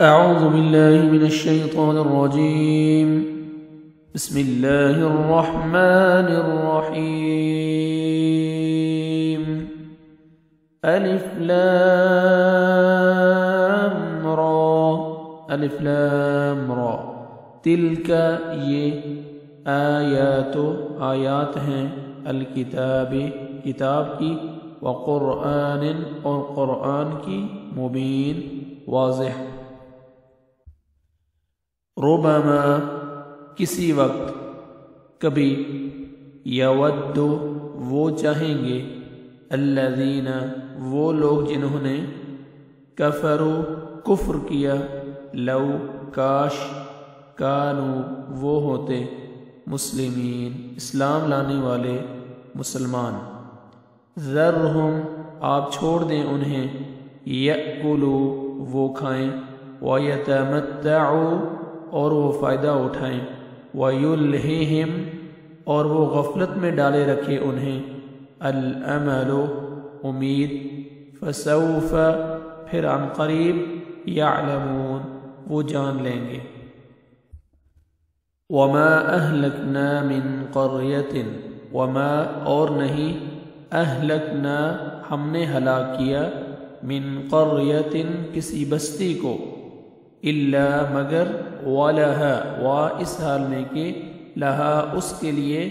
أعوذ بالله من الشيطان الرجيم. بسم الله الرحمن الرحيم. ألف لام را ألف لام را تلك یہ آیات ہیں الکتاب کتاب کی وقرآن اور قرآن کی مبین واضح. ربما کسی وقت کبھی یود وہ چاہیں گے الذین وہ لوگ جنہوں نے کفروا کفر کیا لو کاش کانوا وہ ہوتے مسلمین اسلام لانے والے مسلمان. ذرہم آپ چھوڑ دیں انہیں یأکلوا وہ کھائیں ویتمتعوا اور وہ فائدہ اٹھائیں ویلہہم اور وہ غفلت میں ڈالے رکھے انہیں الامل امید فسوف پھر عن قریب یعلمون وہ جان لیں گے. وما اہلکنا من قریۃ وما اور نہیں اہلکنا ہم نے ہلاک کیا من قریۃ کسی بستی کو الا مگر ولہا اس حال میں کہ لہا اس کے لیے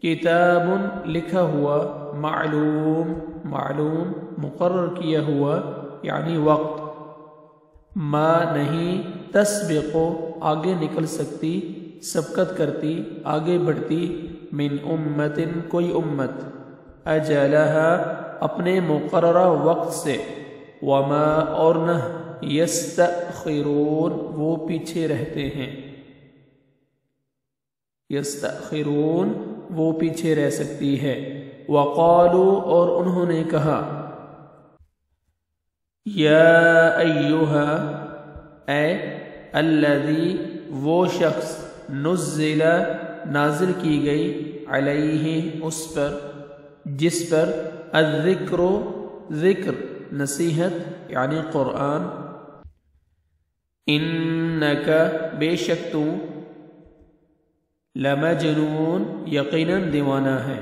کتاب لکھا ہوا معلوم مقرر کیا ہوا یعنی وقت ما نہیں تسبق آگے نکل سکتی سبقت کرتی آگے بڑھتی من امت کوئی امت اجلہا اپنے مقررہ وقت سے وما اور نہ یستأخرون وہ پیچھے رہتے ہیں یستأخرون وہ پیچھے رہ سکتی ہے. وقالوا اور انہوں نے کہا یا ایہا اے الذی وہ شخص نزل نازل کی گئی علیہ اس پر جس پر الذکر ذکر نصیحت یعنی قرآن انکا بے شک تو لمجنون یقیناً دیوانہ ہے.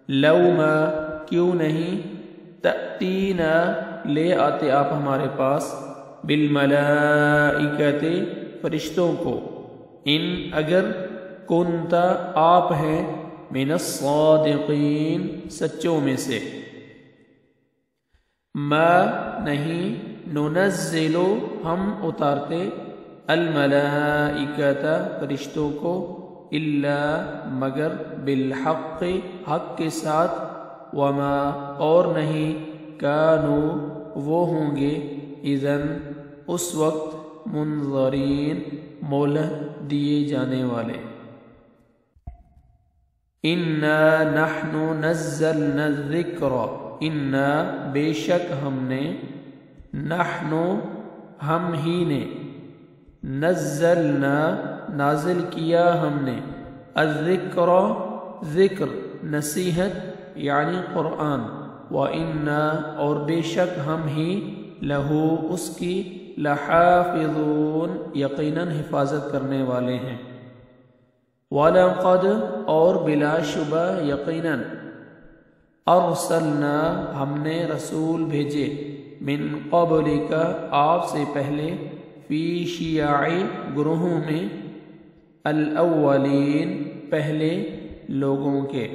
لو ما کیوں نہیں تأتینا لے آتے آپ ہمارے پاس بالملائکۃ فرشتوں کو ان اگر کنتا آپ ہیں من الصادقین سچوں میں سے. ما نہیں ننزل ہم اتارتے الملائکۃ فرشتوں کو الا مگر بالحق حق کے ساتھ وما اور نہیں کانوا وہ ہوں گے اذن اس وقت منظرین مہلت دیے جانے والے. انا نحن نزلنا الذکر انا بے شک ہم نے نحن ہم ہی نے نزلنا نازل کیا ہم نے الذکر ذکر نصیحت یعنی قرآن وَإِنَّا اور بے شک ہم ہی لہو اس کی لحافظون یقیناً حفاظت کرنے والے ہیں. وَلَقَدْ اور بلا شبہ یقیناً ارسلنا ہم نے رسول بھیجے من قبلک آپ سے پہلے فی شیاع گروہوں میں الاولین پہلے لوگوں کے